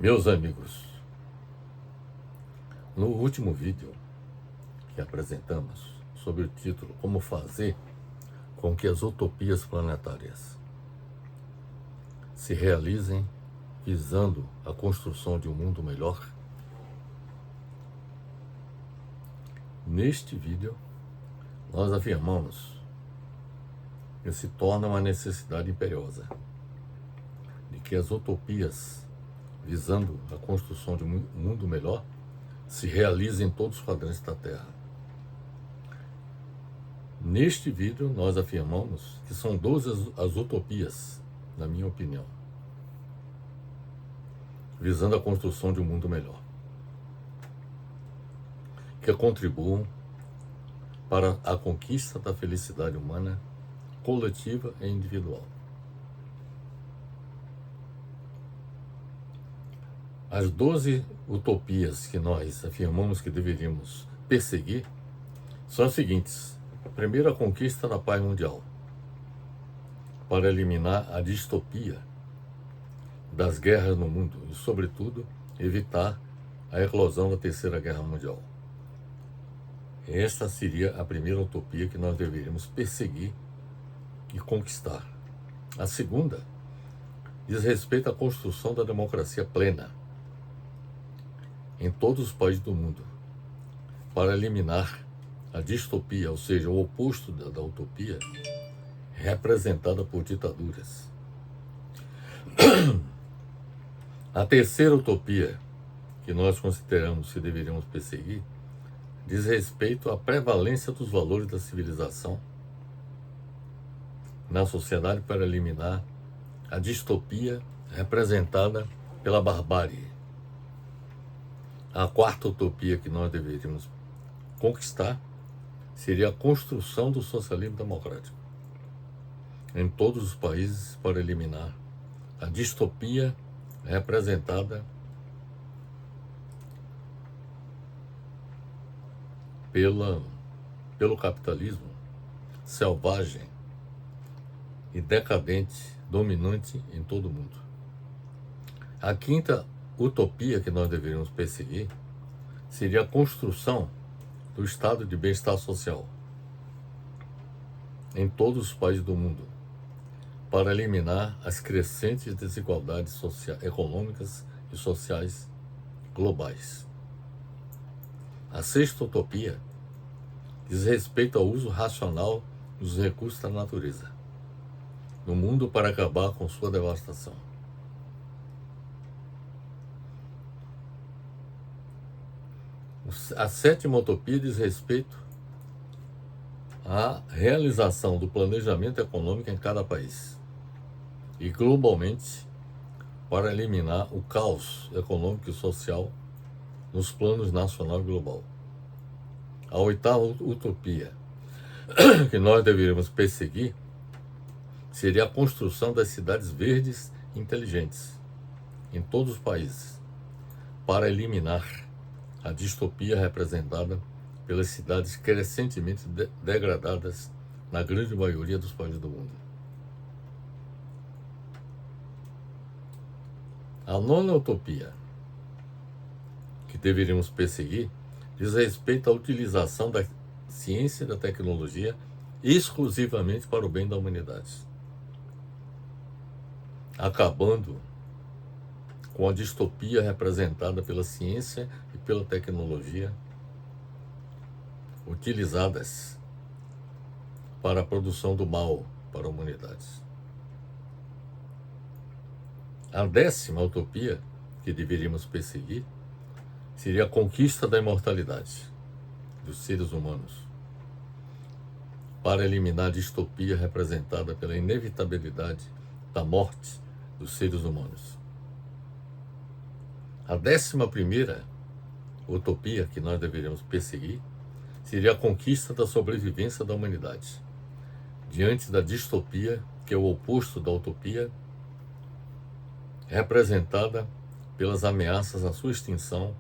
Meus amigos, no último vídeo que apresentamos sobre o título Como fazer com que as utopias planetárias se realizem visando a construção de um mundo melhor, neste vídeo nós afirmamos que se torna uma necessidade imperiosa de que as utopias visando a construção de um mundo melhor se realizem em todos os quadrantes da Terra. Neste vídeo nós afirmamos que são 12 as utopias, na minha opinião, visando a construção de um mundo melhor, que contribuam para a conquista da felicidade humana coletiva e individual. As 12 utopias que nós afirmamos que deveríamos perseguir são as seguintes. Primeiro, a conquista da paz mundial, para eliminar a distopia das guerras no mundo e, sobretudo, evitar a eclosão da Terceira Guerra Mundial. Esta seria a primeira utopia que nós deveríamos perseguir e conquistar. A segunda diz respeito à construção da democracia plena em todos os países do mundo, para eliminar a distopia, ou seja, o oposto da utopia, representada por ditaduras. A terceira utopia que nós consideramos que deveríamos perseguir diz respeito à prevalência dos valores da civilização na sociedade para eliminar a distopia representada pela barbárie. A quarta utopia que nós deveríamos conquistar seria a construção do socialismo democrático em todos os países para eliminar a distopia representada pelo capitalismo selvagem e decadente, dominante em todo o mundo. A quinta utopia que nós deveríamos perseguir seria a construção do estado de bem-estar social em todos os países do mundo, para eliminar as crescentes desigualdades econômicas e sociais globais. A sexta utopia diz respeito ao uso racional dos recursos da natureza no mundo para acabar com sua devastação. A sétima utopia diz respeito à realização do planejamento econômico em cada país e globalmente para eliminar o caos econômico e social nos planos nacional e global. A oitava utopia que nós deveríamos perseguir seria a construção das cidades verdes inteligentes em todos os países para eliminar a distopia representada pelas cidades crescentemente degradadas na grande maioria dos países do mundo. A nona utopia que deveríamos perseguir diz respeito à utilização da ciência e da tecnologia exclusivamente para o bem da humanidade, acabando com a distopia representada pela ciência e pela tecnologia utilizadas para a produção do mal para a humanidade. A décima utopia que deveríamos perseguir seria a conquista da imortalidade dos seres humanos, para eliminar a distopia representada pela inevitabilidade da morte dos seres humanos. A 11ª utopia que nós deveríamos perseguir seria a conquista da sobrevivência da humanidade diante da distopia, que é o oposto da utopia, representada pelas ameaças à sua extinção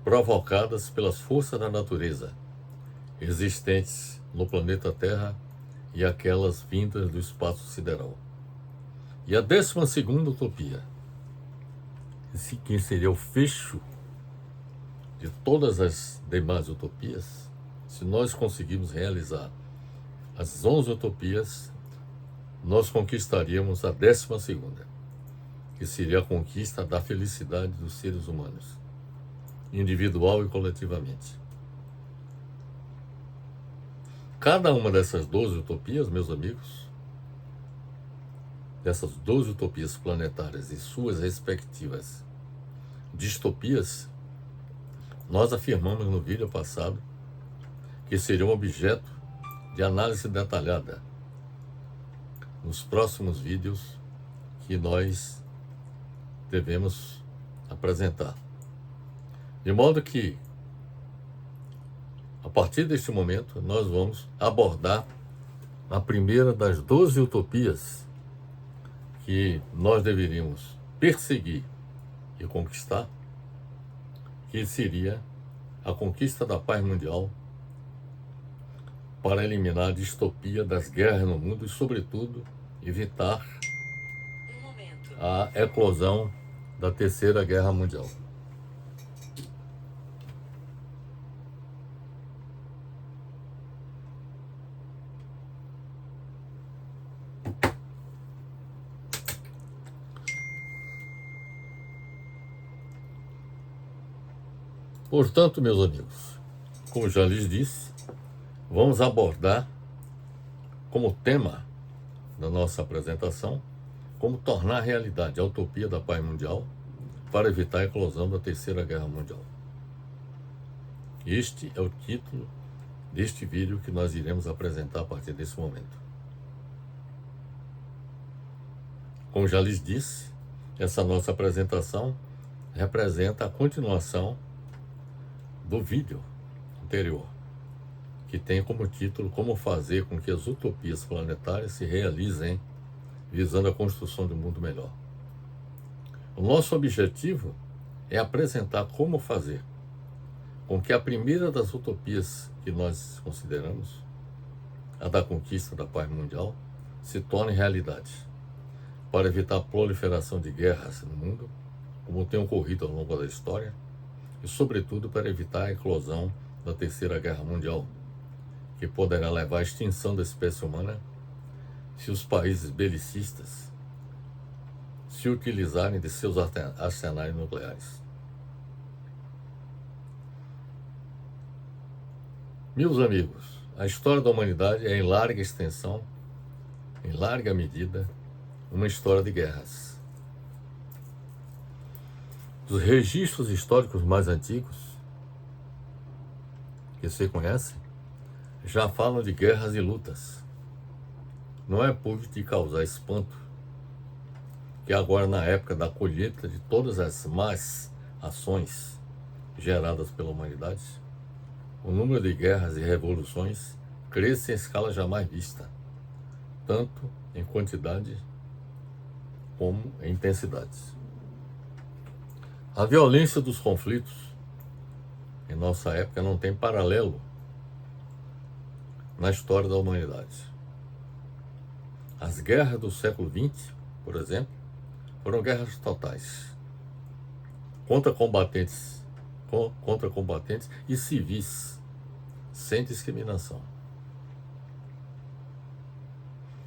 provocadas pelas forças da natureza existentes no planeta Terra e aquelas vindas do espaço sideral. E a 12ª utopia, que seria o fecho de todas as demais utopias, se nós conseguirmos realizar as 11 utopias, nós conquistaríamos a 12ª, que seria a conquista da felicidade dos seres humanos, individual e coletivamente. Cada uma dessas 12 utopias, meus amigos, dessas 12 utopias planetárias e suas respectivas distopias, nós afirmamos no vídeo passado que seria um objeto de análise detalhada nos próximos vídeos que nós devemos apresentar. De modo que, a partir deste momento, nós vamos abordar a primeira das 12 utopias que nós deveríamos perseguir e conquistar, que seria a conquista da paz mundial para eliminar a distopia das guerras no mundo e, sobretudo, evitar a eclosão da Terceira Guerra Mundial. Portanto, meus amigos, como já lhes disse, vamos abordar como tema da nossa apresentação como tornar realidade a utopia da paz mundial para evitar a eclosão da Terceira Guerra Mundial. Este é o título deste vídeo que nós iremos apresentar a partir desse momento. Como já lhes disse, essa nossa apresentação representa a continuação do vídeo anterior, que tem como título Como fazer com que as utopias planetárias se realizem visando a construção de um mundo melhor. O nosso objetivo é apresentar como fazer com que a primeira das utopias que nós consideramos, a da conquista da paz mundial, se torne realidade, para evitar a proliferação de guerras no mundo, como tem ocorrido ao longo da história, e, sobretudo, para evitar a eclosão da Terceira Guerra Mundial, que poderá levar à extinção da espécie humana se os países belicistas se utilizarem de seus arsenais nucleares. Meus amigos, a história da humanidade é, em larga extensão, em larga medida, uma história de guerras. Os registros históricos mais antigos, que você conhece, já falam de guerras e lutas. Não é por de causar espanto que agora, na época da colheita de todas as más ações geradas pela humanidade, o número de guerras e revoluções cresce em escala jamais vista, tanto em quantidade como em intensidade. A violência dos conflitos em nossa época não tem paralelo na história da humanidade. As guerras do século XX, por exemplo, foram guerras totais contra combatentes e civis, sem discriminação.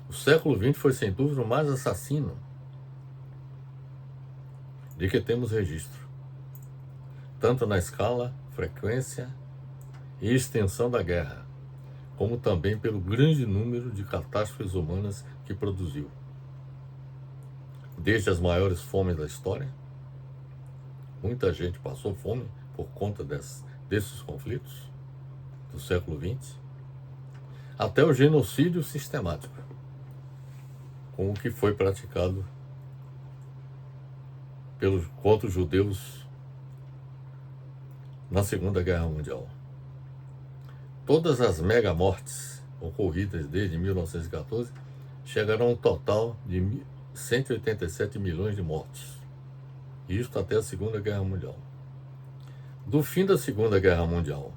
O século XX foi, sem dúvida, o mais assassino de que temos registro, tanto na escala, frequência e extensão da guerra, como também pelo grande número de catástrofes humanas que produziu. Desde as maiores fomes da história, muita gente passou fome por conta desses conflitos do século XX, até o genocídio sistemático, com o que foi praticado contra os judeus na Segunda Guerra Mundial. Todas as mega-mortes ocorridas desde 1914 chegaram a um total de 187 milhões de mortes. Isto até a Segunda Guerra Mundial. Do fim da Segunda Guerra Mundial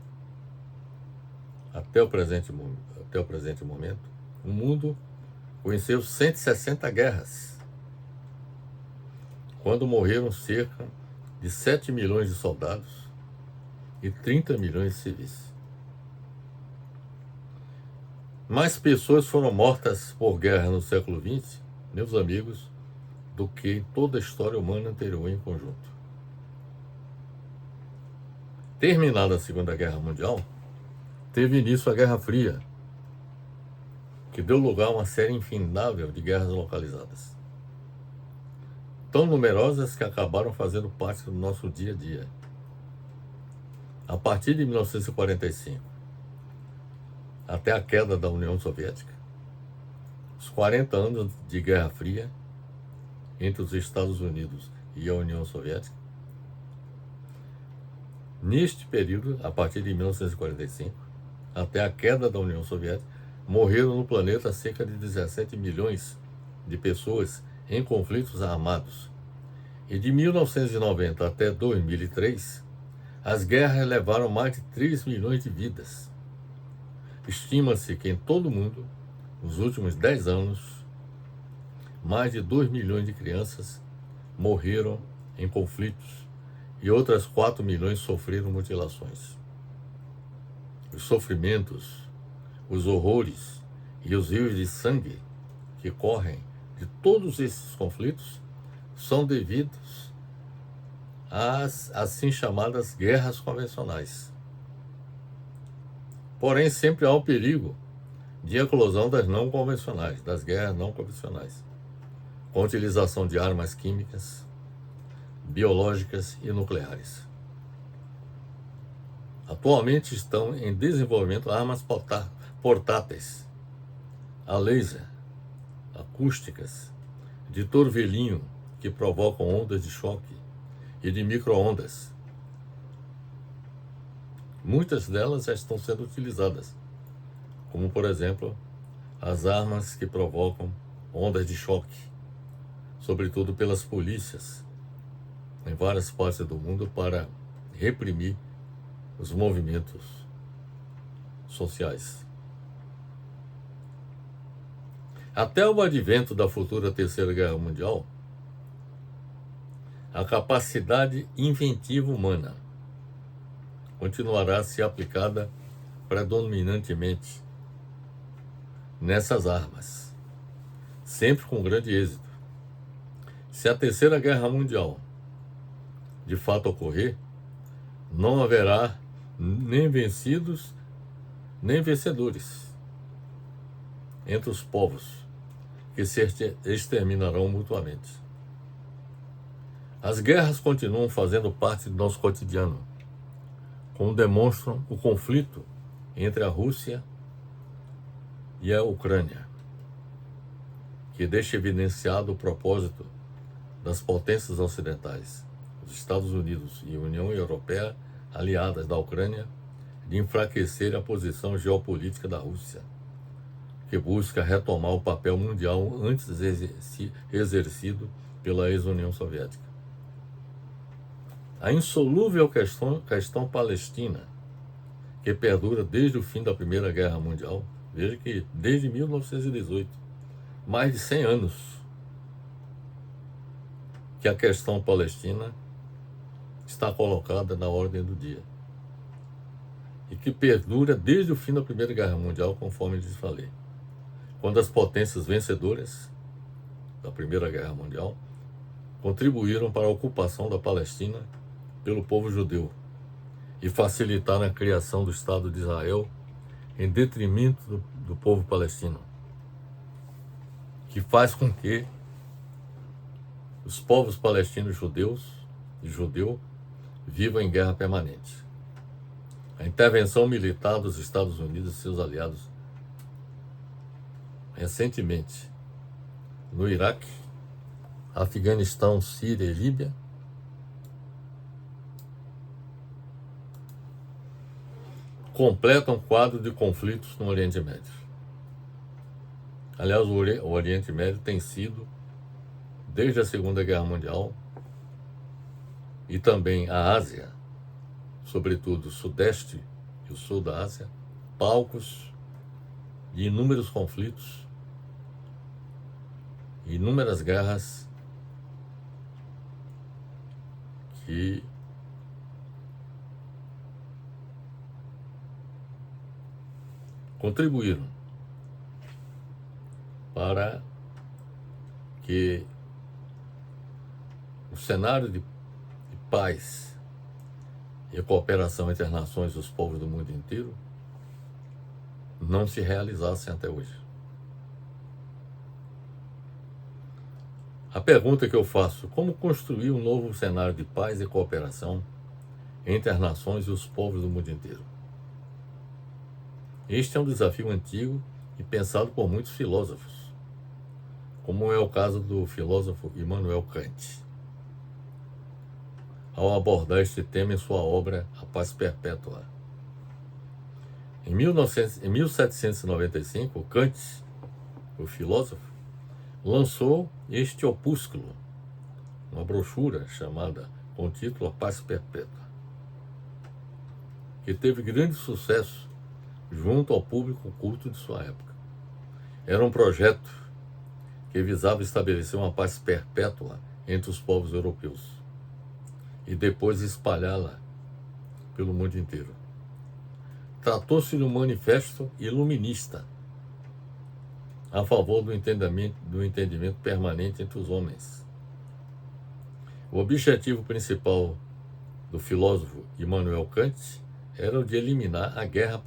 até o presente momento, o mundo conheceu 160 guerras, quando morreram cerca de 7 milhões de soldados e 30 milhões de civis. Mais pessoas foram mortas por guerra no século XX, meus amigos, do que em toda a história humana anterior em conjunto. Terminada a Segunda Guerra Mundial, teve início a Guerra Fria, que deu lugar a uma série infindável de guerras localizadas, tão numerosas que acabaram fazendo parte do nosso dia a dia. A partir de 1945, até a queda da União Soviética, os 40 anos de Guerra Fria entre os Estados Unidos e a União Soviética. Neste período, a partir de 1945, até a queda da União Soviética, morreram no planeta cerca de 17 milhões de pessoas em conflitos armados. E de 1990 até 2003, as guerras levaram mais de 3 milhões de vidas. Estima-se que em todo o mundo, nos últimos 10 anos, mais de 2 milhões de crianças morreram em conflitos e outras 4 milhões sofreram mutilações. Os sofrimentos, os horrores e os rios de sangue que correm de todos esses conflitos são devidos às assim chamadas guerras convencionais. Porém, sempre há o perigo de eclosão das não convencionais, das guerras não convencionais, com a utilização de armas químicas, biológicas e nucleares. Atualmente estão em desenvolvimento armas portáteis, a laser, acústicas, de torvelinho, que provocam ondas de choque, e de micro-ondas. Muitas delas já estão sendo utilizadas, como, por exemplo, as armas que provocam ondas de choque, sobretudo pelas polícias em várias partes do mundo para reprimir os movimentos sociais. Até o advento da futura Terceira Guerra Mundial, a capacidade inventiva humana continuará a ser aplicada predominantemente nessas armas, sempre com grande êxito. Se a Terceira Guerra Mundial de fato ocorrer, não haverá nem vencidos nem vencedores entre os povos, que se exterminarão mutuamente. As guerras continuam fazendo parte do nosso cotidiano, como demonstram o conflito entre a Rússia e a Ucrânia, que deixa evidenciado o propósito das potências ocidentais, os Estados Unidos e a União Europeia, aliadas da Ucrânia, de enfraquecer a posição geopolítica da Rússia, que busca retomar o papel mundial antes exercido pela ex-União Soviética. A insolúvel questão palestina, que perdura desde o fim da Primeira Guerra Mundial, veja que desde 1918, mais de 100 anos, que a questão palestina está colocada na ordem do dia, e que perdura desde o fim da Primeira Guerra Mundial, conforme lhes falei, quando as potências vencedoras da Primeira Guerra Mundial contribuíram para a ocupação da Palestina pelo povo judeu e facilitaram a criação do Estado de Israel em detrimento do povo palestino, que faz com que os povos palestinos e judeu vivam em guerra permanente. A intervenção militar dos Estados Unidos e seus aliados recentemente no Iraque, Afeganistão, Síria e Líbia completam um quadro de conflitos no Oriente Médio. Aliás, o Oriente Médio tem sido, desde a Segunda Guerra Mundial, e também a Ásia, sobretudo o Sudeste e o Sul da Ásia, palcos de inúmeros conflitos, inúmeras guerras que contribuíram para que o cenário de paz e cooperação entre as nações e os povos do mundo inteiro não se realizassem até hoje. A pergunta que eu faço: como construir um novo cenário de paz e cooperação entre as nações e os povos do mundo inteiro? Este é um desafio antigo e pensado por muitos filósofos, como é o caso do filósofo Immanuel Kant, ao abordar este tema em sua obra A Paz Perpétua. Em 1795, Kant, o filósofo, lançou este opúsculo, uma brochura chamada com o título A Paz Perpétua, que teve grande sucesso junto ao público culto de sua época. Era um projeto que visava estabelecer uma paz perpétua entre os povos europeus e depois espalhá-la pelo mundo inteiro. Tratou-se de um manifesto iluminista a favor do entendimento permanente entre os homens. O objetivo principal do filósofo Immanuel Kant era o de eliminar a guerra,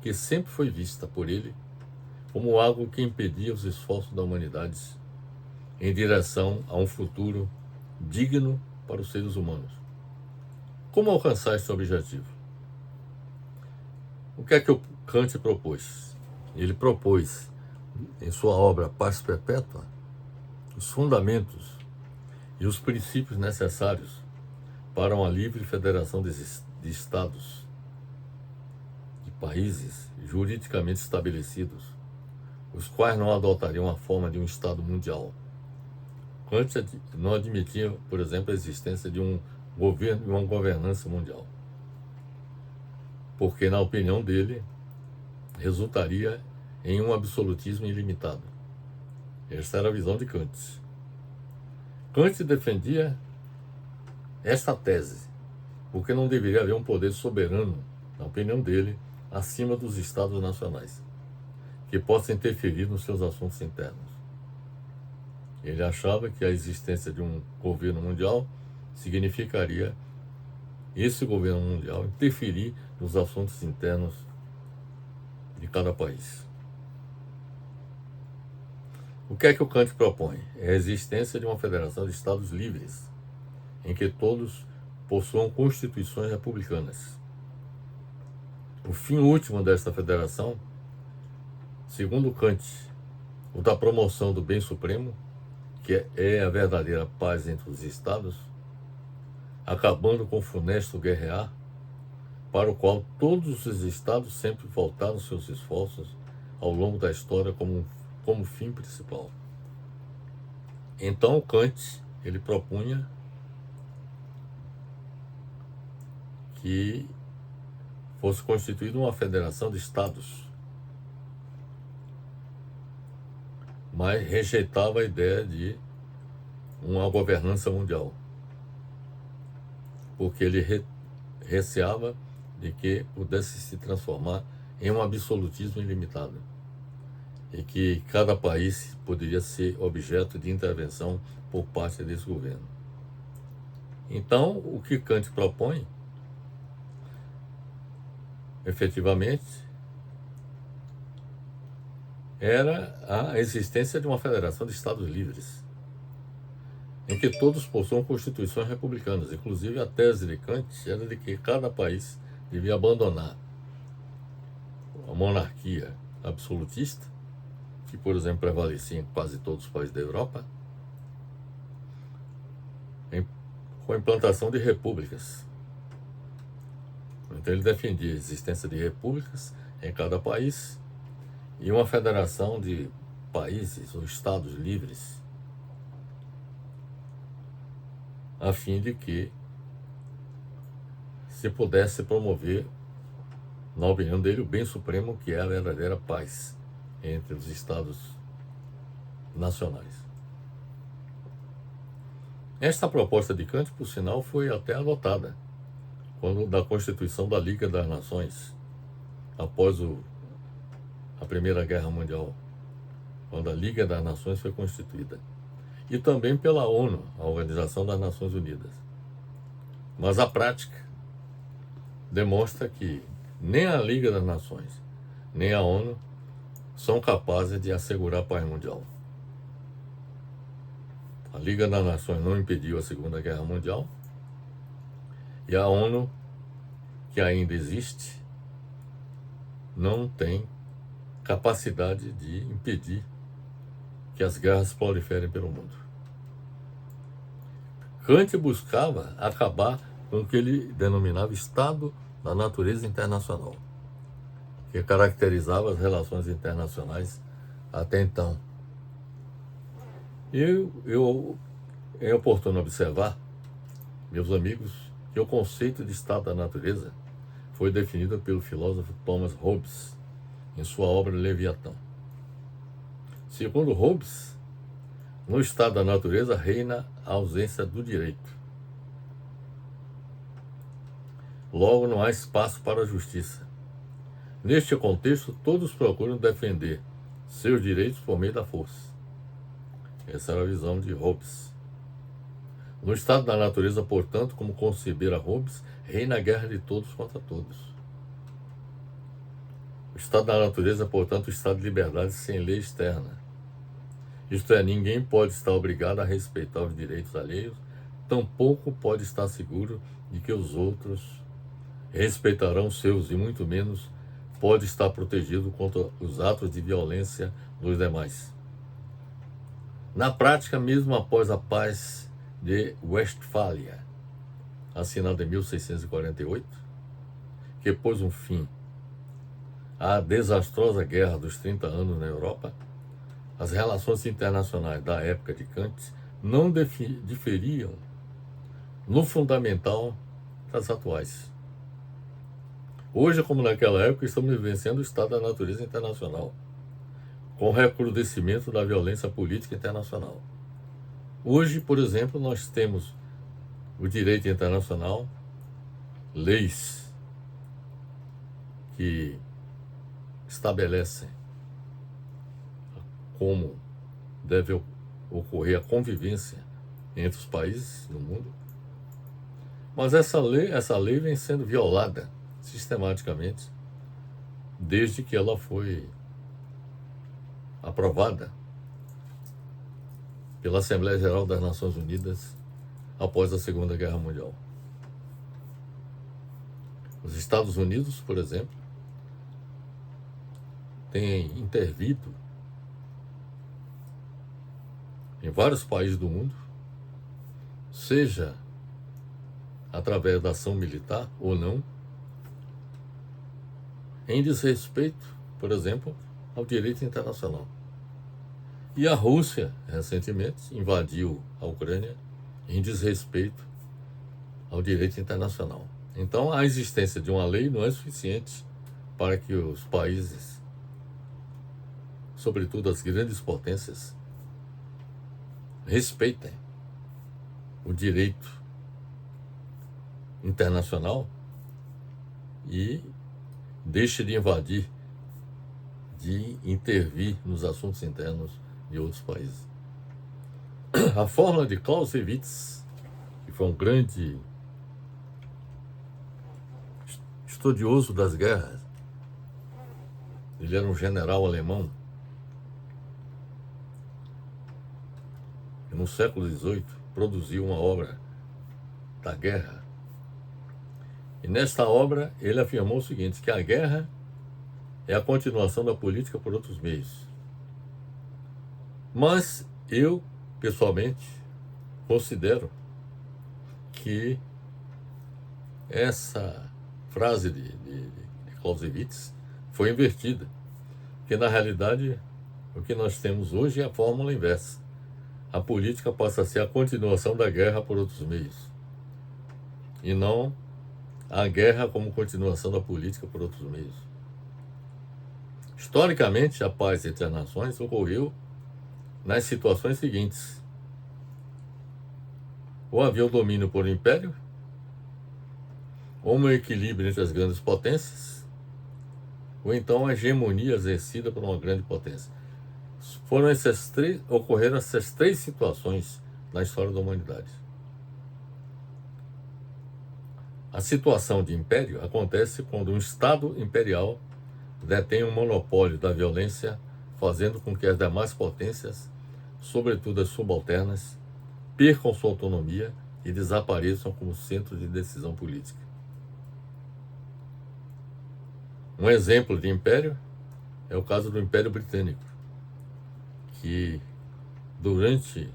que sempre foi vista por ele como algo que impedia os esforços da humanidade em direção a um futuro digno para os seres humanos. Como alcançar esse objetivo? O que é que o Kant propôs? Ele propôs, em sua obra Paz Perpétua, os fundamentos e os princípios necessários para uma livre federação de estados, de países juridicamente estabelecidos, os quais não adotariam a forma de um Estado mundial. Kant não admitia, por exemplo, a existência de um governo e uma governança mundial, porque, na opinião dele, resultaria em um absolutismo ilimitado. Esta era a visão de Kant. Kant defendia esta tese, porque não deveria haver um poder soberano, na opinião dele, acima dos Estados nacionais, que possa interferir nos seus assuntos internos. Ele achava que a existência de um governo mundial significaria esse governo mundial interferir nos assuntos internos de cada país. O que é que o Kant propõe? É a existência de uma federação de estados livres, em que todos possuam constituições republicanas. O fim último desta federação, segundo Kant, o da promoção do bem supremo, que é a verdadeira paz entre os estados, acabando com o funesto guerrear, para o qual todos os estados sempre voltaram seus esforços ao longo da história como fim principal. Então Kant, ele propunha que fosse constituída uma federação de estados, mas rejeitava a ideia de uma governança mundial, porque ele receava de que pudesse se transformar em um absolutismo ilimitado e que cada país poderia ser objeto de intervenção por parte desse governo. Então, o que Kant propõe, efetivamente, era a existência de uma federação de estados livres, em que todos possuam constituições republicanas. Inclusive, a tese de Kant era de que cada país devia abandonar a monarquia absolutista, que, por exemplo, prevalecia em quase todos os países da Europa, com a implantação de repúblicas. Então ele defendia a existência de repúblicas em cada país e uma federação de países ou estados livres, a fim de que se pudesse promover na opinião dele, o bem supremo, que é a verdadeira paz entre os estados nacionais. Esta proposta de Kant, por sinal, foi até adotada quando da Constituição da Liga das Nações, após a Primeira Guerra Mundial, quando a Liga das Nações foi constituída, e também pela ONU, a Organização das Nações Unidas. Mas a prática demonstra que nem a Liga das Nações, nem a ONU são capazes de assegurar a paz mundial. A Liga das Nações não impediu a Segunda Guerra Mundial, e a ONU, que ainda existe, não tem capacidade de impedir que as guerras proliferem pelo mundo. Kant buscava acabar com o que ele denominava estado da natureza internacional, que caracterizava as relações internacionais até então. É oportuno observar, meus amigos, que o conceito de estado da natureza foi definido pelo filósofo Thomas Hobbes em sua obra Leviatã. Segundo Hobbes, no estado da natureza reina a ausência do direito. Logo, não há espaço para a justiça. Neste contexto, todos procuram defender seus direitos por meio da força. Essa era a visão de Hobbes. No estado da natureza, portanto, como concebera Hobbes, reina a guerra de todos contra todos. O estado da natureza, portanto, o estado de liberdade sem lei externa. Isto é, ninguém pode estar obrigado a respeitar os direitos alheios, tampouco pode estar seguro de que os outros respeitarão seus, e muito menos pode estar protegido contra os atos de violência dos demais. Na prática, mesmo após a paz de Westfália, assinada em 1648, que pôs um fim à desastrosa Guerra dos 30 Anos na Europa, as relações internacionais da época de Kant não diferiam no fundamental das atuais. Hoje, como naquela época, estamos vivenciando o estado da natureza internacional, com o recrudescimento da violência política internacional. Hoje, por exemplo, nós temos o direito internacional, leis que estabelecem como deve ocorrer a convivência entre os países no mundo, mas essa lei vem sendo violada sistematicamente desde que ela foi aprovada pela Assembleia Geral das Nações Unidas após a Segunda Guerra Mundial. Os Estados Unidos, por exemplo, têm intervido em vários países do mundo, seja através da ação militar ou não, em desrespeito, por exemplo, ao direito internacional. E a Rússia, recentemente, invadiu a Ucrânia em desrespeito ao direito internacional. Então, a existência de uma lei não é suficiente para que os países, sobretudo as grandes potências, respeitem o direito internacional e deixem de invadir, de intervir nos assuntos internos de outros países. A fórmula de Clausewitz, que foi um grande estudioso das guerras, ele era um general alemão, que no século XVIII produziu uma obra da guerra. E nesta obra ele afirmou o seguinte, que a guerra é a continuação da política por outros meios. Mas eu, pessoalmente, considero que essa frase de Clausewitz foi invertida, que na realidade o que nós temos hoje é a fórmula inversa. A política passa a ser a continuação da guerra por outros meios, e não a guerra como continuação da política por outros meios. Historicamente, a paz entre as nações ocorreu nas situações seguintes: ou havia o domínio por um império, ou um equilíbrio entre as grandes potências, ou então a hegemonia exercida por uma grande potência. Ocorreram essas três situações na história da humanidade. A situação de império acontece quando um Estado imperial detém um monopólio da violência, fazendo com que as demais potências, sobretudo as subalternas, percam sua autonomia e desapareçam como centro de decisão política. Um exemplo de império é o caso do Império Britânico, que durante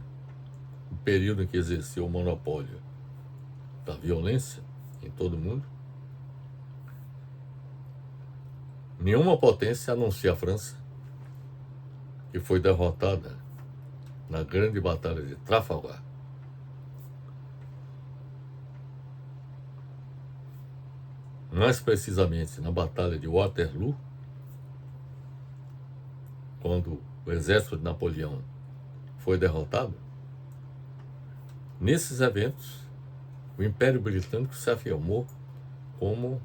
o período em que exerceu o monopólio da violência em todo o mundo, nenhuma potência, a não ser a França, que foi derrotada na grande batalha de Trafalgar, mais precisamente na batalha de Waterloo, quando o exército de Napoleão foi derrotado. Nesses eventos, o Império Britânico se afirmou como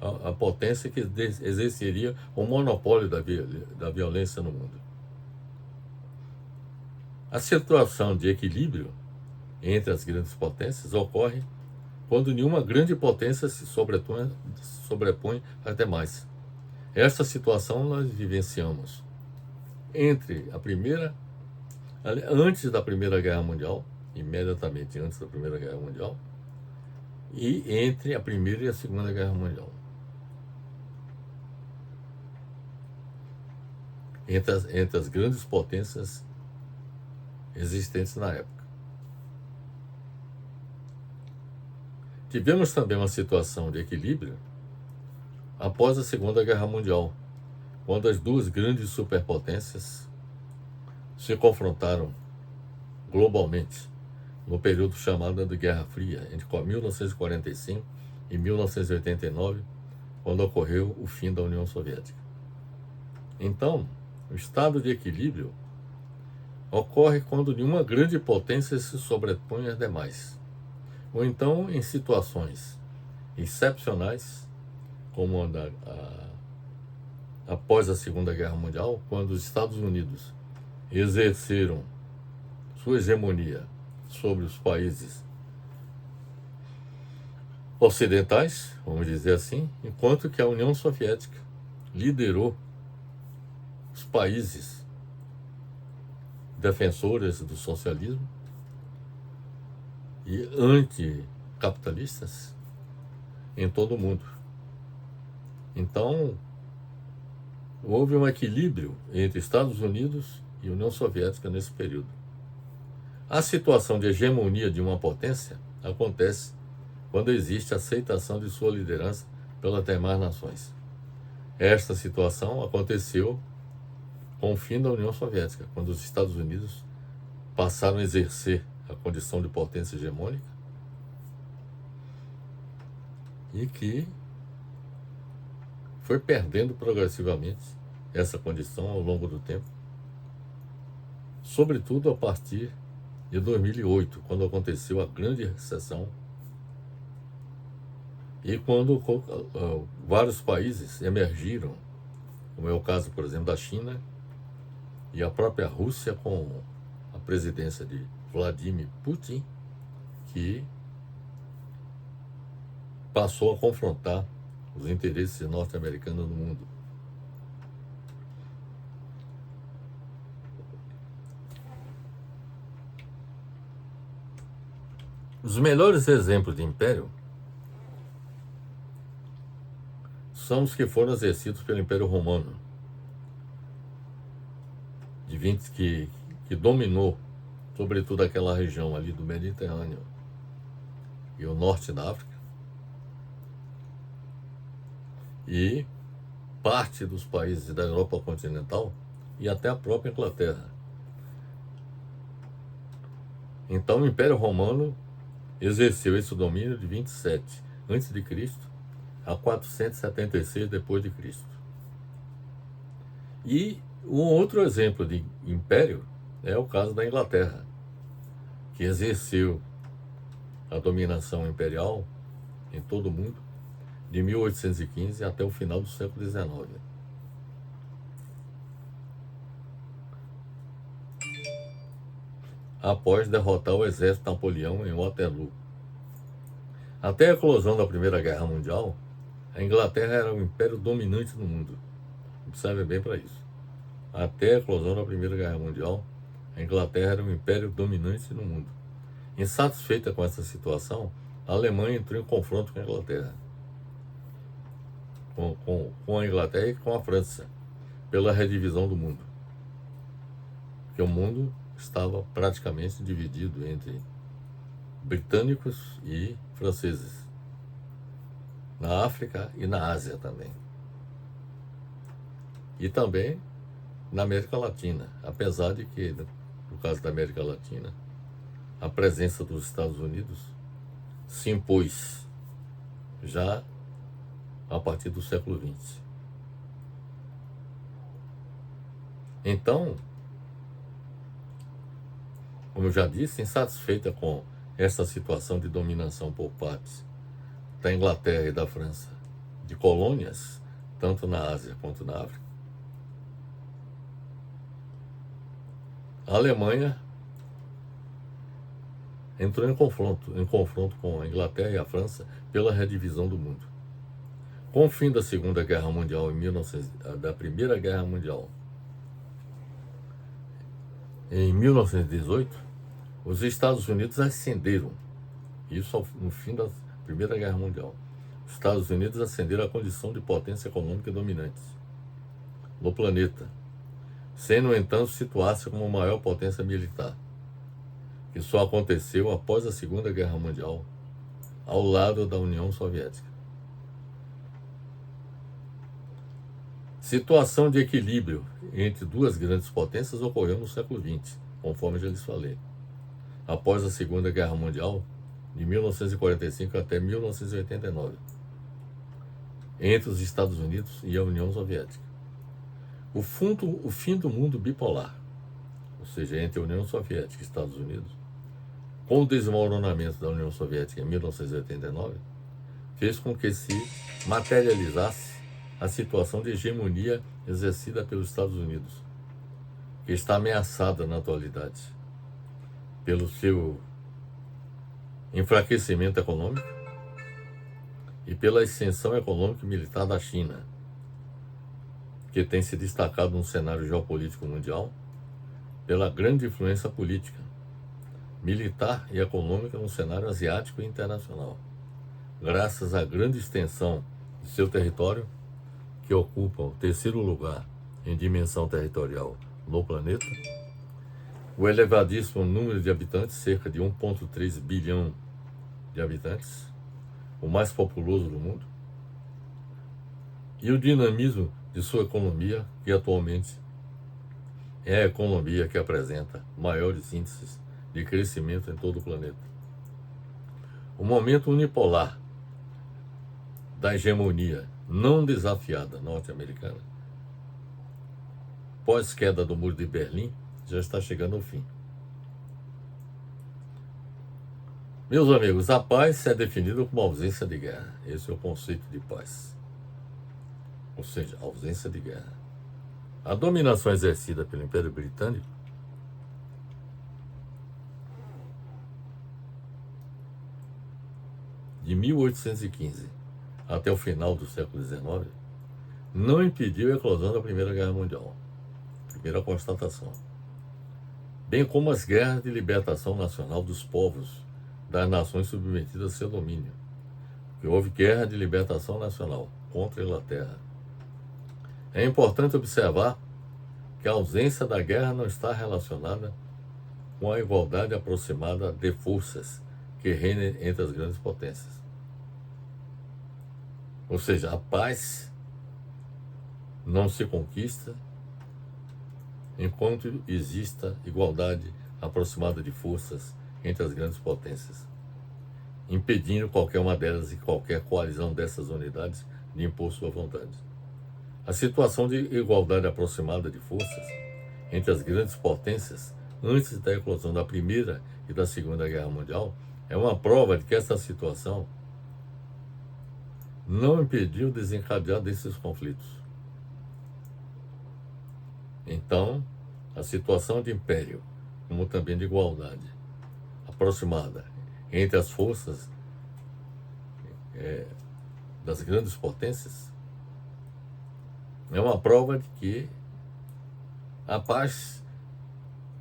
a potência que exerceria o monopólio da violência no mundo. A situação de equilíbrio entre as grandes potências ocorre quando nenhuma grande potência se sobrepõe às demais. Essa situação nós vivenciamos antes da Primeira Guerra Mundial, imediatamente antes da Primeira Guerra Mundial, e entre a Primeira e a Segunda Guerra Mundial. Entre as grandes potências existentes na época. Tivemos também uma situação de equilíbrio após a Segunda Guerra Mundial, quando as duas grandes superpotências se confrontaram globalmente no período chamado de Guerra Fria, entre 1945 e 1989, quando ocorreu o fim da União Soviética. Então, o estado de equilíbrio ocorre quando nenhuma grande potência se sobrepõe às demais, ou então em situações excepcionais, como após a Segunda Guerra Mundial, quando os Estados Unidos exerceram sua hegemonia sobre os países ocidentais, vamos dizer assim, enquanto que a União Soviética liderou os países defensores do socialismo e anticapitalistas em todo o mundo. Então, houve um equilíbrio entre Estados Unidos e União Soviética nesse período. A situação de hegemonia de uma potência acontece quando existe aceitação de sua liderança pelas demais nações. Esta situação aconteceu com o fim da União Soviética, quando os Estados Unidos passaram a exercer a condição de potência hegemônica e que foi perdendo progressivamente essa condição ao longo do tempo, sobretudo a partir de 2008, quando aconteceu a grande recessão e quando vários países emergiram, como é o caso, por exemplo, da China e a própria Rússia, com a presidência de Vladimir Putin, que passou a confrontar os interesses norte-americanos no mundo. Os melhores exemplos de império são os que foram exercidos pelo Império Romano, que dominou sobretudo aquela região ali do Mediterrâneo e o norte da África, e parte dos países da Europa continental e até a própria Inglaterra. Então o Império Romano exerceu esse domínio de 27 a.C. a 476 depois de Cristo. E um outro exemplo de império é o caso da Inglaterra, que exerceu a dominação imperial em todo o mundo de 1815 até o final do século XIX. Após derrotar o exército de Napoleão em Waterloo. Até a eclosão da Primeira Guerra Mundial, a Inglaterra era o império dominante no mundo. Observe bem para isso. Até a eclosão da Primeira Guerra Mundial, a Inglaterra era um império dominante no mundo. Insatisfeita com essa situação, a Alemanha entrou em confronto com a Inglaterra. Com a Inglaterra e com a França, pela redivisão do mundo. Porque o mundo estava praticamente dividido entre britânicos e franceses, na África e na Ásia também. E também na América Latina, apesar de que, no caso da América Latina, a presença dos Estados Unidos se impôs já a partir do século XX. Então, como eu já disse, insatisfeita com essa situação de dominação por parte da Inglaterra e da França, de colônias, tanto na Ásia quanto na África, a Alemanha entrou em confronto com a Inglaterra e a França pela redivisão do mundo. Com o fim da Segunda Guerra Mundial, da Primeira Guerra Mundial, em 1918, os Estados Unidos ascenderam, isso no fim da Primeira Guerra Mundial, os Estados Unidos ascenderam à condição de potência econômica dominante no planeta, sem, no entanto, situar-se como a maior potência militar, que só aconteceu após a Segunda Guerra Mundial, ao lado da União Soviética. Situação de equilíbrio entre duas grandes potências ocorreu no século XX, conforme já lhes falei. Após a Segunda Guerra Mundial, de 1945 até 1989, entre os Estados Unidos e a União Soviética. O fim do mundo bipolar, ou seja, entre a União Soviética e Estados Unidos, com o desmoronamento da União Soviética em 1989, fez com que se materializasse a situação de hegemonia exercida pelos Estados Unidos, que está ameaçada na atualidade pelo seu enfraquecimento econômico e pela ascensão econômica e militar da China, que tem se destacado no cenário geopolítico mundial pela grande influência política, militar e econômica no cenário asiático e internacional, graças à grande extensão de seu território, que ocupa o terceiro lugar em dimensão territorial no planeta, o elevadíssimo número de habitantes, cerca de 1,3 bilhão de habitantes, o mais populoso do mundo, e o dinamismo de sua economia, que atualmente é a economia que apresenta maiores índices de crescimento em todo o planeta. O momento unipolar da hegemonia não desafiada norte-americana, pós-queda do Muro de Berlim, já está chegando ao fim. Meus amigos, a paz é definida como ausência de guerra. Esse é o conceito de paz. Ou seja, ausência de guerra. A dominação exercida pelo Império Britânico de 1815 até o final do século XIX não impediu a eclosão da Primeira Guerra Mundial. Primeira constatação. Bem como as guerras de libertação nacional dos povos das nações submetidas a seu domínio. Que houve guerra de libertação nacional contra a Inglaterra. É importante observar que a ausência da guerra não está relacionada com a igualdade aproximada de forças que reina entre as grandes potências. Ou seja, a paz não se conquista enquanto exista igualdade aproximada de forças entre as grandes potências. impedindo qualquer uma delas e qualquer coalizão dessas unidades de impor sua vontade. A situação de igualdade aproximada de forças entre as grandes potências antes da eclosão da Primeira e da Segunda Guerra Mundial é uma prova de que essa situação não impediu o desencadear desses conflitos. Então, a situação de império, como também de igualdade aproximada entre as forças das grandes potências é uma prova de que a paz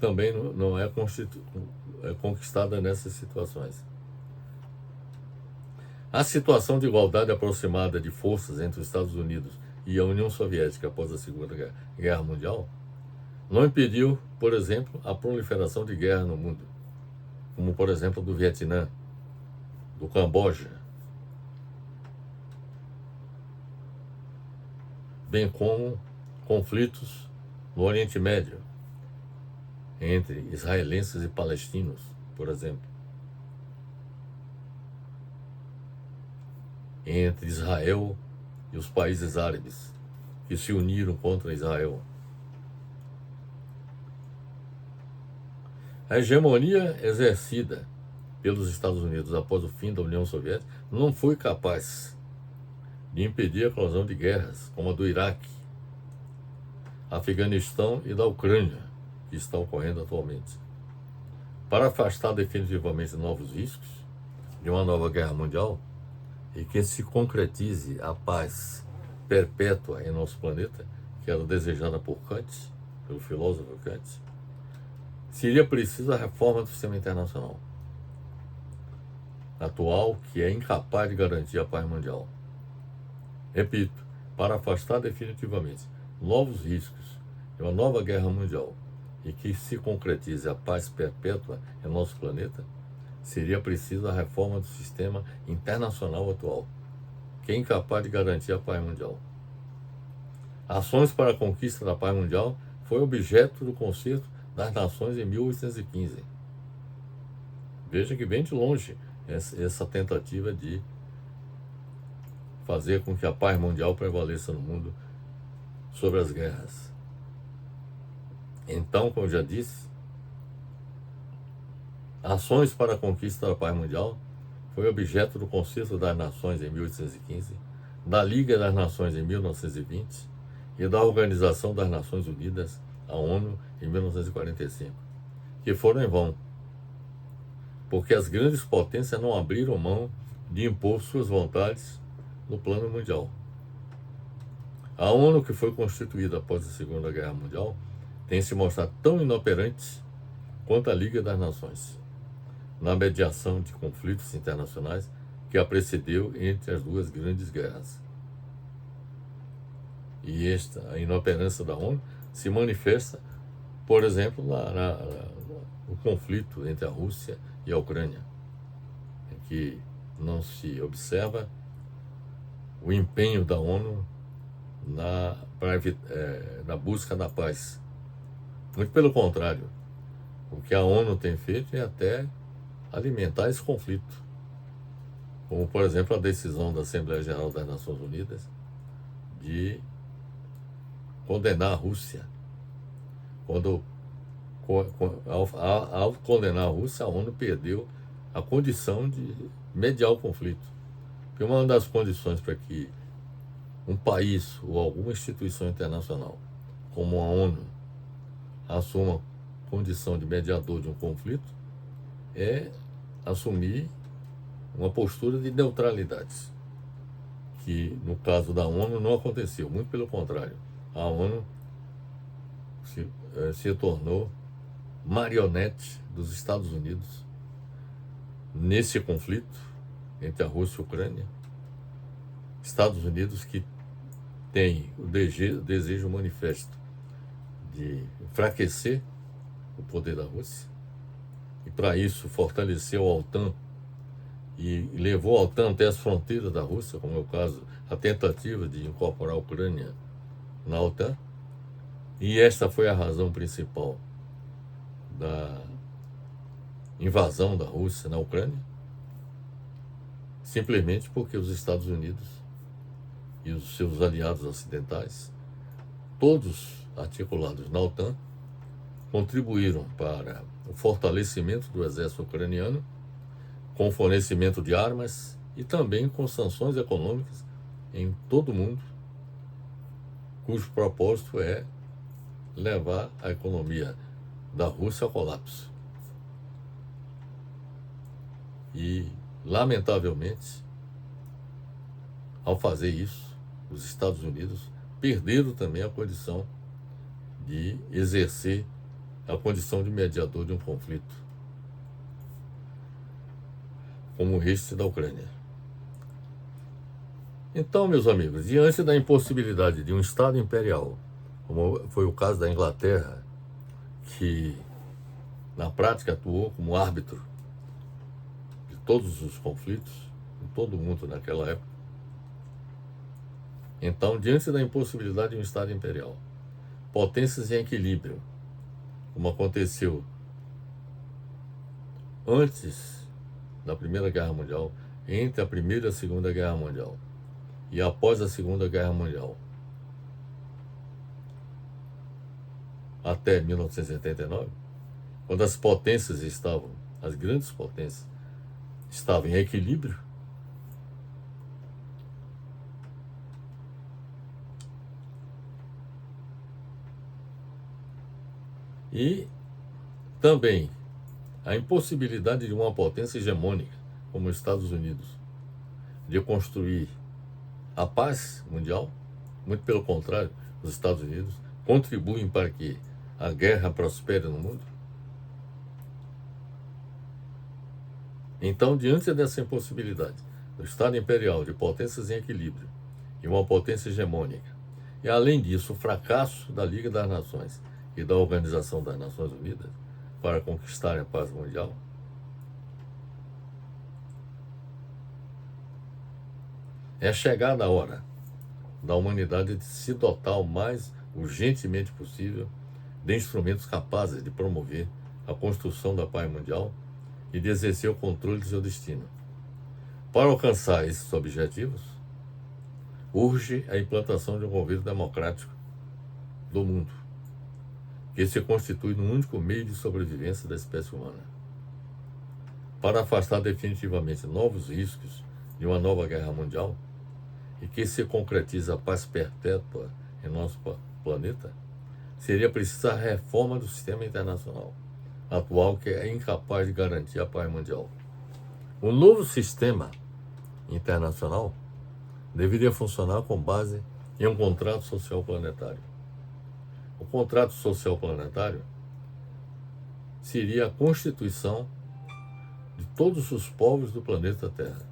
também não é conquistada nessas situações. A situação de igualdade aproximada de forças entre os Estados Unidos e a União Soviética após a Segunda Guerra Mundial não impediu, por exemplo, a proliferação de guerra no mundo, como, por exemplo, do Vietnã, do Camboja, bem como conflitos no Oriente Médio, entre israelenses e palestinos, por exemplo, entre Israel e os países árabes que se uniram contra Israel. A hegemonia exercida pelos Estados Unidos após o fim da União Soviética não foi capaz de impedir a eclosão de guerras como a do Iraque, Afeganistão e da Ucrânia, que está ocorrendo atualmente. Para afastar definitivamente novos riscos de uma nova guerra mundial e que se concretize a paz perpétua em nosso planeta, que era desejada por Kant, pelo filósofo Kant, seria preciso a reforma do sistema internacional atual, que é incapaz de garantir a paz mundial. Repito, para afastar definitivamente novos riscos de uma nova guerra mundial e que se concretize a paz perpétua em nosso planeta, seria preciso a reforma do sistema internacional atual, que é incapaz de garantir a paz mundial. Ações para a conquista da paz mundial foi objeto do Concerto das Nações em 1815. Veja que vem de longe essa tentativa de fazer com que a paz mundial prevaleça no mundo sobre as guerras. Então, como eu já disse, ações para a conquista da paz mundial foi objeto do Concerto das Nações em 1815, da Liga das Nações em 1920 e da Organização das Nações Unidas, a ONU, em 1945, que foram em vão, porque as grandes potências não abriram mão de impor suas vontades no plano mundial. A ONU, que foi constituída após a Segunda Guerra Mundial, tem se mostrado tão inoperante quanto a Liga das Nações na mediação de conflitos internacionais que a precedeu entre as duas grandes guerras. E a inoperância da ONU se manifesta, por exemplo, no conflito entre a Rússia e a Ucrânia, em que não se observa o empenho da ONU na busca da paz. Muito pelo contrário, o que a ONU tem feito é até alimentar esse conflito, como, por exemplo, a decisão da Assembleia Geral das Nações Unidas de condenar a Rússia. Ao condenar a Rússia, a ONU perdeu a condição de mediar o conflito. Porque uma das condições para que um país ou alguma instituição internacional, como a ONU, assuma a condição de mediador de um conflito, é assumir uma postura de neutralidade, que no caso da ONU não aconteceu, muito pelo contrário. A ONU se tornou marionete dos Estados Unidos nesse conflito entre a Rússia e a Ucrânia. Estados Unidos que tem o desejo manifesto de enfraquecer o poder da Rússia, e para isso fortaleceu a OTAN e levou a OTAN até as fronteiras da Rússia, como é o caso, a tentativa de incorporar a Ucrânia na OTAN. E esta foi a razão principal da invasão da Rússia na Ucrânia. simplesmente porque os Estados Unidos e os seus aliados ocidentais, todos articulados na OTAN, contribuíram para o fortalecimento do exército ucraniano, com fornecimento de armas e também com sanções econômicas em todo o mundo, cujo propósito é levar a economia da Rússia ao colapso. E, lamentavelmente, ao fazer isso, os Estados Unidos perderam também a condição de exercer a condição de mediador de um conflito como este da Ucrânia. Então, meus amigos, diante da impossibilidade de um Estado imperial, como foi o caso da Inglaterra, que na prática atuou como árbitro de todos os conflitos em todo o mundo naquela época, então, diante da impossibilidade de um Estado imperial, potências em equilíbrio, como aconteceu antes da Primeira Guerra Mundial, entre a Primeira e a Segunda Guerra Mundial e após a Segunda Guerra Mundial, até 1989, quando as potências estavam, as grandes potências, estavam em equilíbrio, e também a impossibilidade de uma potência hegemônica, como os Estados Unidos, de construir a paz mundial. Muito pelo contrário, os Estados Unidos contribuem para que a guerra prospere no mundo. Então, diante dessa impossibilidade do Estado imperial, de potências em equilíbrio e uma potência hegemônica, e além disso, o fracasso da Liga das Nações e da Organização das Nações Unidas para conquistar a paz mundial, é chegada a hora da humanidade de se dotar o mais urgentemente possível de instrumentos capazes de promover a construção da paz mundial e de exercer o controle de seu destino. Para alcançar esses objetivos, urge a implantação de um governo democrático do mundo, que se constitui no único meio de sobrevivência da espécie humana. Para afastar definitivamente novos riscos de uma nova guerra mundial e que se concretize a paz perpétua em nosso planeta, seria preciso a reforma do sistema internacional atual, que é incapaz de garantir a paz mundial. O novo sistema internacional deveria funcionar com base em um contrato social planetário. O contrato social planetário seria a constituição de todos os povos do planeta Terra.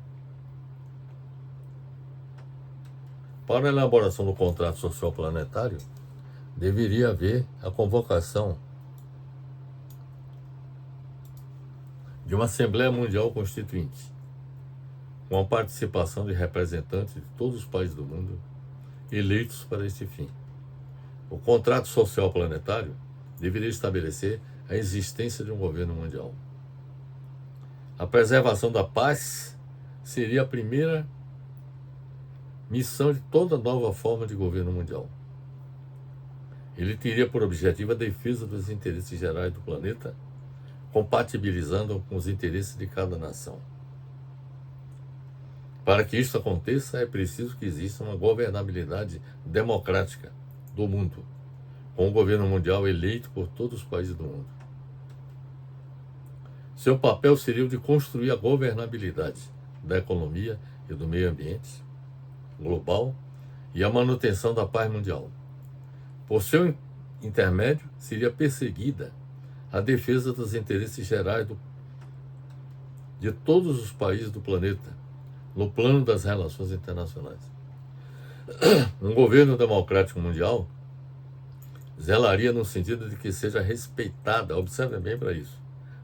Para a elaboração do contrato social planetário, deveria haver a convocação de uma Assembleia Mundial Constituinte, com a participação de representantes de todos os países do mundo, eleitos para este fim. O contrato social planetário deveria estabelecer a existência de um governo mundial. A preservação da paz seria a primeira missão de toda nova forma de governo mundial. Ele teria por objetivo a defesa dos interesses gerais do planeta, compatibilizando com os interesses de cada nação. Para que isso aconteça, é preciso que exista uma governabilidade democrática do mundo, com um governo mundial eleito por todos os países do mundo. Seu papel seria o de construir a governabilidade da economia e do meio ambiente global e a manutenção da paz mundial. Por seu intermédio, seria perseguida a defesa dos interesses gerais de todos os países do planeta, no plano das relações internacionais. Um governo democrático mundial zelaria no sentido de que seja respeitada, observem bem para isso,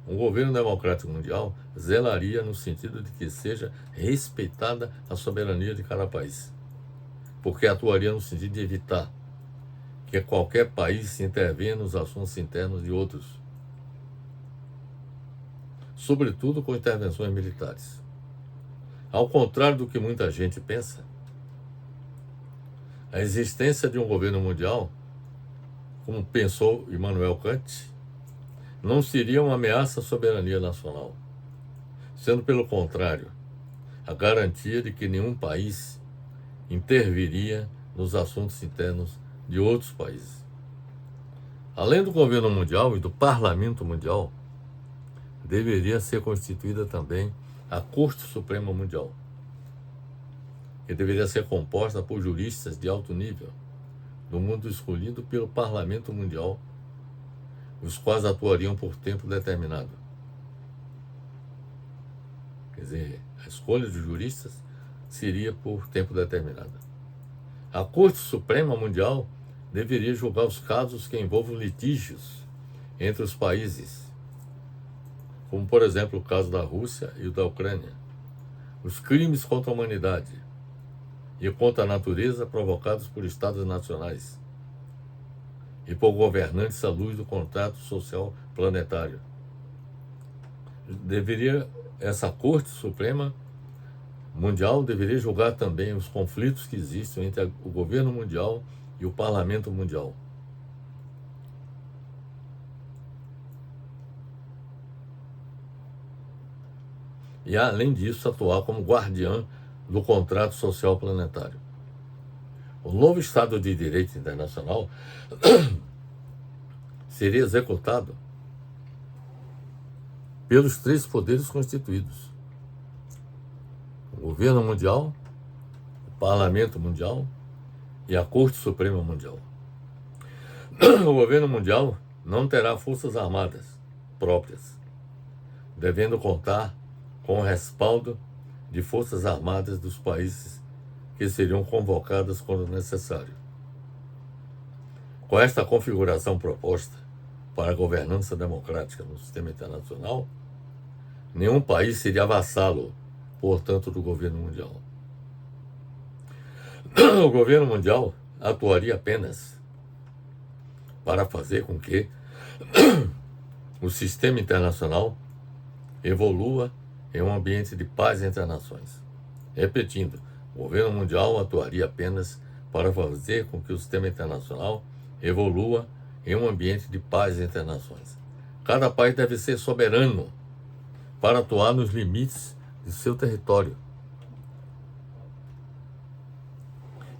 um governo democrático mundial zelaria no sentido de que seja respeitada a soberania de cada país, porque atuaria no sentido de evitar que qualquer país se intervenha nos assuntos internos de outros, sobretudo com intervenções militares. Ao contrário do que muita gente pensa, a existência de um governo mundial, como pensou Immanuel Kant, não seria uma ameaça à soberania nacional, sendo pelo contrário, a garantia de que nenhum país interviria nos assuntos internos de outros países. Além do governo mundial e do parlamento mundial, deveria ser constituída também a Corte Suprema Mundial, que deveria ser composta por juristas de alto nível, do mundo escolhido pelo Parlamento Mundial, os quais atuariam por tempo determinado. Quer dizer, a escolha de juristas seria por tempo determinado. A Corte Suprema Mundial deveria julgar os casos que envolvam litígios entre os países, como, por exemplo, o caso da Rússia e o da Ucrânia, os crimes contra a humanidade e contra a natureza provocados por estados nacionais e por governantes à luz do contrato social planetário. Essa Corte Suprema Mundial deveria julgar também os conflitos que existem entre o governo mundial e o parlamento mundial. E, além disso, atuar como guardiã do contrato social planetário. O novo Estado de Direito Internacional seria executado pelos três poderes constituídos: o governo mundial, o parlamento mundial e a Corte Suprema Mundial. O governo mundial não terá forças armadas próprias, devendo contar com o respaldo de forças armadas dos países que seriam convocadas quando necessário. Com esta configuração proposta para a governança democrática no sistema internacional, nenhum país seria vassalo, portanto, do governo mundial. O governo mundial atuaria apenas para fazer com que o sistema internacional evolua em um ambiente de paz entre as nações. Repetindo, o governo mundial atuaria apenas para fazer com que o sistema internacional evolua em um ambiente de paz entre as nações. Cada país deve ser soberano para atuar nos limites de seu território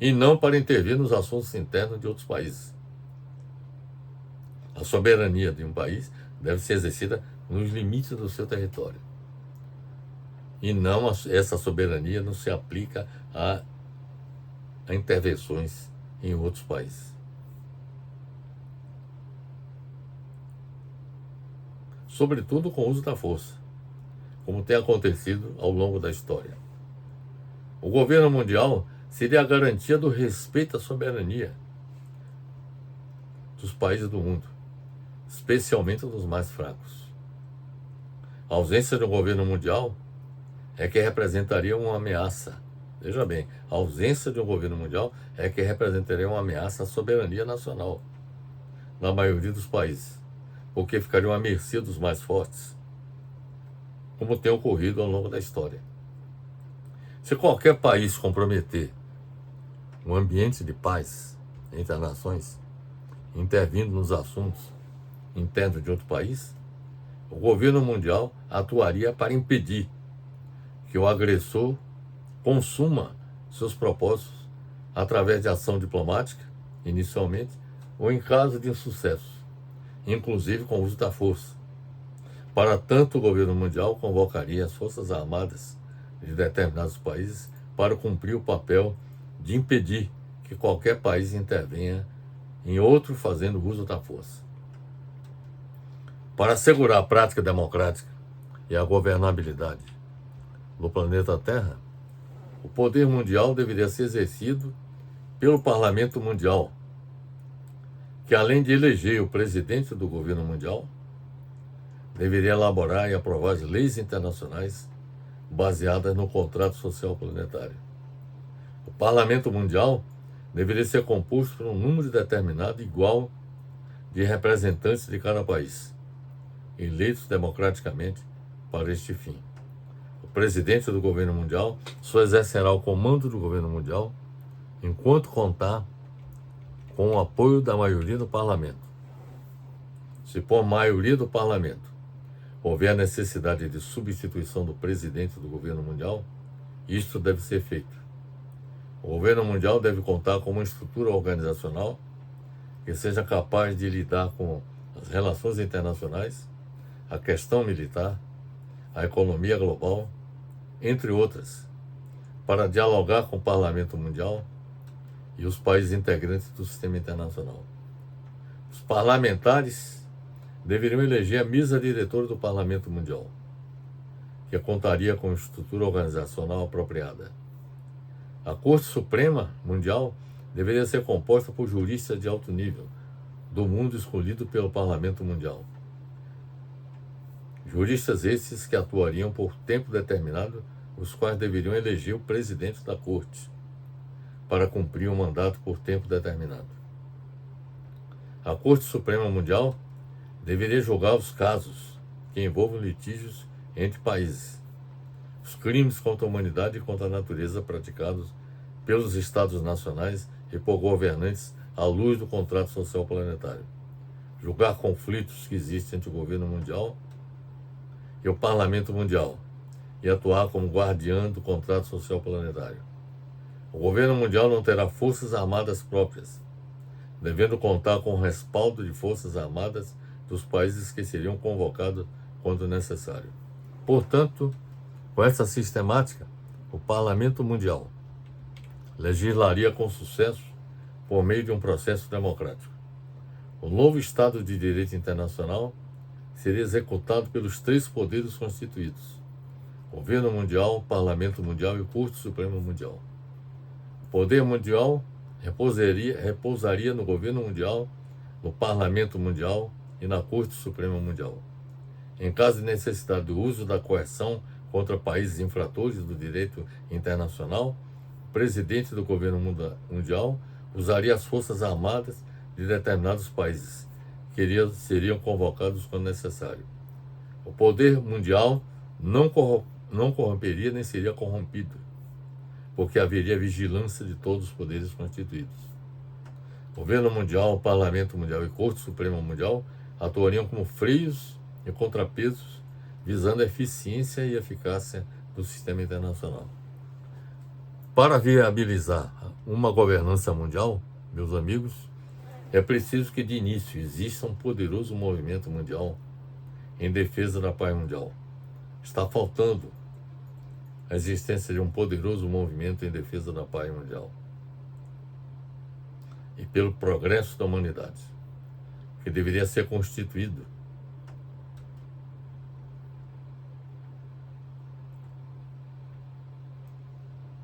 e não para intervir nos assuntos internos de outros países. A soberania de um país deve ser exercida nos limites do seu território. E não, essa soberania não se aplica a intervenções em outros países. Sobretudo com o uso da força, como tem acontecido ao longo da história. O governo mundial seria a garantia do respeito à soberania dos países do mundo, especialmente dos mais fracos. A ausência de um governo mundial é que representaria uma ameaça. Veja bem, a ausência de um governo mundial é que representaria uma ameaça à soberania nacional na maioria dos países, porque ficariam à mercê dos mais fortes, como tem ocorrido ao longo da história. Se qualquer país comprometer um ambiente de paz entre as nações, intervindo nos assuntos internos de outro país, o governo mundial atuaria para impedir que o agressor consuma seus propósitos através de ação diplomática, inicialmente, ou em caso de insucesso, inclusive com o uso da força. Para tanto, o governo mundial convocaria as forças armadas de determinados países para cumprir o papel de impedir que qualquer país intervenha em outro fazendo uso da força. Para assegurar a prática democrática e a governabilidade no planeta Terra, o poder mundial deveria ser exercido pelo Parlamento Mundial, que, além de eleger o presidente do governo mundial, deveria elaborar e aprovar as leis internacionais baseadas no contrato social planetário. O Parlamento Mundial deveria ser composto por um número determinado igual de representantes de cada país, eleitos democraticamente para este fim. O presidente do governo mundial só exercerá o comando do governo mundial enquanto contar com o apoio da maioria do parlamento. Se por maioria do parlamento houver a necessidade de substituição do presidente do governo mundial, isto deve ser feito. O governo mundial deve contar com uma estrutura organizacional que seja capaz de lidar com as relações internacionais, a questão militar, a economia global, entre outras, para dialogar com o Parlamento Mundial e os países integrantes do sistema internacional. Os parlamentares deveriam eleger a mesa diretora do Parlamento Mundial, que contaria com estrutura organizacional apropriada. A Corte Suprema Mundial deveria ser composta por juristas de alto nível do mundo escolhido pelo Parlamento Mundial. Juristas esses que atuariam por tempo determinado, os quais deveriam eleger o presidente da Corte para cumprir um mandato por tempo determinado. A Corte Suprema Mundial deveria julgar os casos que envolvam litígios entre países, os crimes contra a humanidade e contra a natureza praticados pelos Estados nacionais e por governantes à luz do contrato social planetário, julgar conflitos que existem entre o governo mundial e o Parlamento Mundial e atuar como guardião do contrato social planetário. O governo mundial não terá forças armadas próprias, devendo contar com o respaldo de forças armadas dos países que seriam convocados quando necessário. Portanto, com essa sistemática, o Parlamento Mundial legislaria com sucesso por meio de um processo democrático. O novo Estado de Direito Internacional seria executado pelos três poderes constituídos: Governo Mundial, Parlamento Mundial e Corte Suprema Mundial. O poder mundial repousaria no Governo Mundial, no Parlamento Mundial e na Corte Suprema Mundial. Em caso de necessidade do uso da coerção contra países infratores do direito internacional, o presidente do governo mundial usaria as forças armadas de determinados países, que seriam convocados quando necessário. O poder mundial não corromperia nem seria corrompido, porque haveria vigilância de todos os poderes constituídos. O governo mundial, o Parlamento Mundial e Corte Suprema Mundial atuariam como freios e contrapesos, visando a eficiência e eficácia do sistema internacional. Para viabilizar uma governança mundial, meus amigos, é preciso que de início exista um poderoso movimento mundial em defesa da paz mundial. Está faltando a existência de um poderoso movimento em defesa da paz mundial e pelo progresso da humanidade, que deveria ser constituído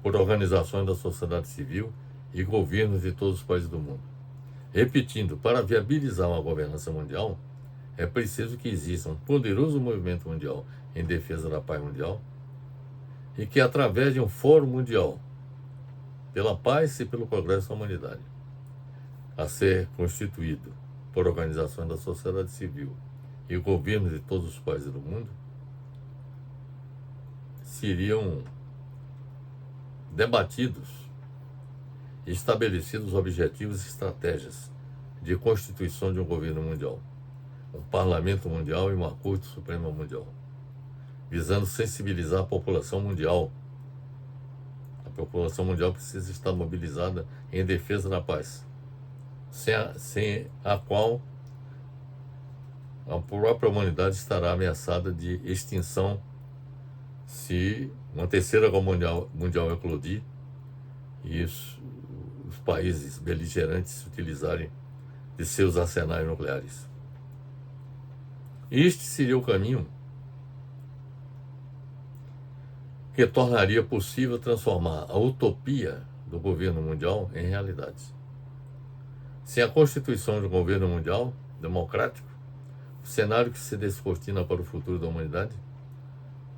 por organizações da sociedade civil e governos de todos os países do mundo. Repetindo, para viabilizar uma governança mundial, é preciso que exista um poderoso movimento mundial em defesa da paz mundial e que, através de um fórum mundial pela paz e pelo progresso da humanidade, a ser constituído por organizações da sociedade civil e governos de todos os países do mundo, seriam debatidos e estabelecidos objetivos e estratégias de constituição de um governo mundial, um parlamento mundial e uma Corte Suprema Mundial, visando sensibilizar a população mundial. A população mundial precisa estar mobilizada em defesa da paz, sem a qual a própria humanidade estará ameaçada de extinção se uma terceira guerra mundial eclodir e os países beligerantes utilizarem de seus arsenais nucleares. Este seria o caminho que tornaria possível transformar a utopia do governo mundial em realidade. Sem a constituição de um governo mundial democrático, o cenário que se descortina para o futuro da humanidade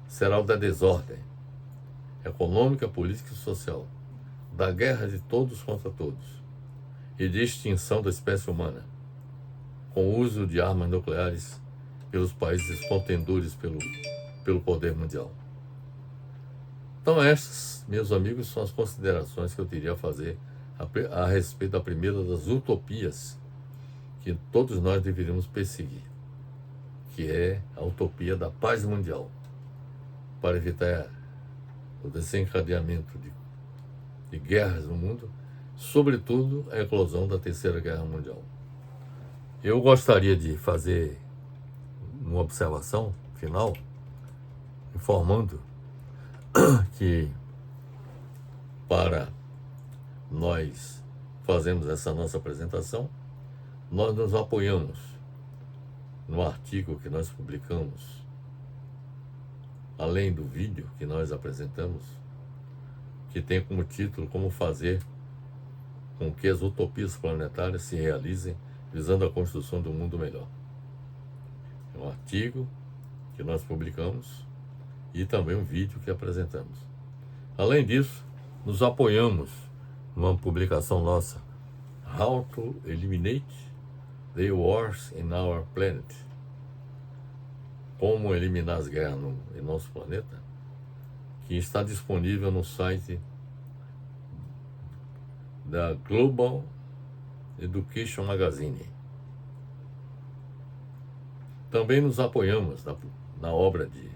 será o da desordem econômica, política e social, da guerra de todos contra todos e de extinção da espécie humana, com o uso de armas nucleares pelos países contendores pelo poder mundial. Então essas, meus amigos, são as considerações que eu teria a fazer a respeito da primeira das utopias que todos nós deveríamos perseguir, que é a utopia da paz mundial, para evitar o desencadeamento de guerras no mundo, sobretudo a eclosão da Terceira Guerra Mundial. Eu gostaria de fazer uma observação final, informando que para nós fazermos essa nossa apresentação, nós nos apoiamos no artigo que nós publicamos, além do vídeo que nós apresentamos, que tem como título Como fazer com que as utopias planetárias se realizem visando a construção de um mundo melhor. É um artigo que nós publicamos e também um vídeo que apresentamos. Além disso, nos apoiamos numa publicação nossa, How to Eliminate the Wars in Our Planet. Como eliminar as guerras em nosso planeta, que está disponível no site da Global Education Magazine. Também nos apoiamos na obra de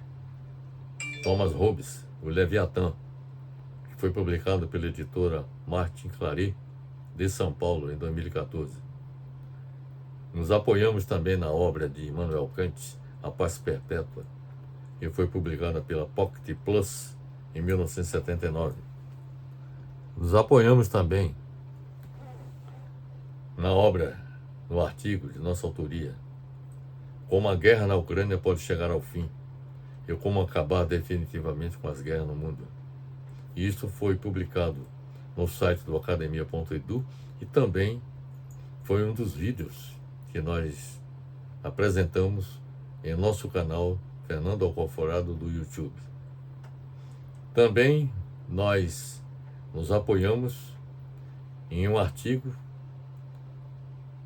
Thomas Hobbes, o Leviatã, que foi publicado pela editora Martin Claret, de São Paulo, em 2014. Nos apoiamos também na obra de Immanuel Kant, A Paz Perpétua, que foi publicada pela Pocket Plus em 1979. Nos apoiamos também na obra, no artigo de nossa autoria, Como a Guerra na Ucrânia Pode Chegar ao Fim e Como Acabar Definitivamente com as Guerras no Mundo. E isso foi publicado no site do academia.edu e também foi um dos vídeos que nós apresentamos em nosso canal Fernando Alcoforado do YouTube. Também nós nos apoiamos em um artigo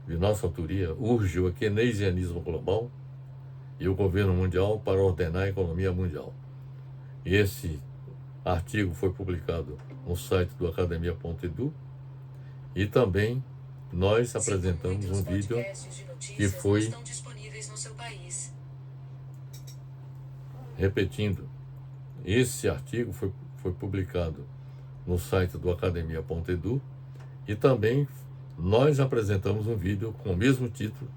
de nossa autoria, Urge o Keynesianismo Global e o Governo Mundial para ordenar a economia mundial. E esse artigo foi publicado no site do academia.edu e também nós apresentamos um vídeo que foi, repetindo, esse artigo foi publicado no site do academia.edu e também nós apresentamos um vídeo com o mesmo título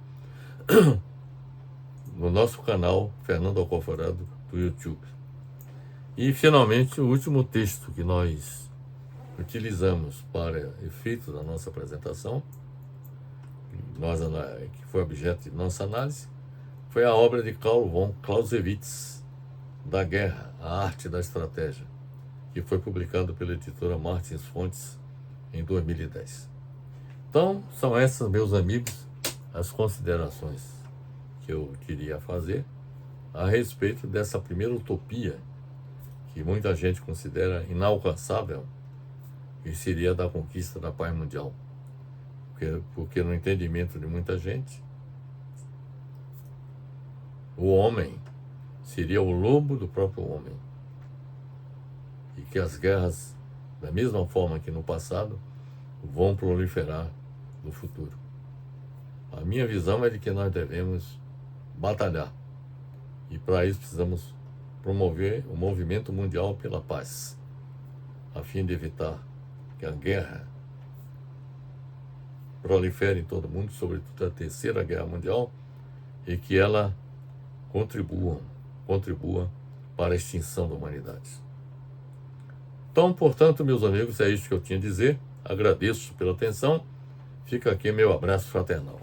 no nosso canal Fernando Alcoforado do YouTube. E finalmente o último texto que nós utilizamos para efeito da nossa apresentação, que foi objeto de nossa análise, foi a obra de Carl von Clausewitz, Da Guerra, a Arte da Estratégia, que foi publicado pela editora Martins Fontes em 2010. Então, são essas, meus amigos, as considerações que eu queria fazer a respeito dessa primeira utopia que muita gente considera inalcançável, que seria da conquista da paz mundial. Porque no entendimento de muita gente, o homem seria o lobo do próprio homem. E que as guerras, da mesma forma que no passado, vão proliferar no futuro. A minha visão é de que nós devemos batalhar. E para isso precisamos promover o movimento mundial pela paz, a fim de evitar que a guerra prolifere em todo o mundo, sobretudo a Terceira Guerra Mundial, e que ela contribua para a extinção da humanidade. Então, portanto, meus amigos, é isso que eu tinha a dizer. Agradeço pela atenção. Fica aqui meu abraço fraternal.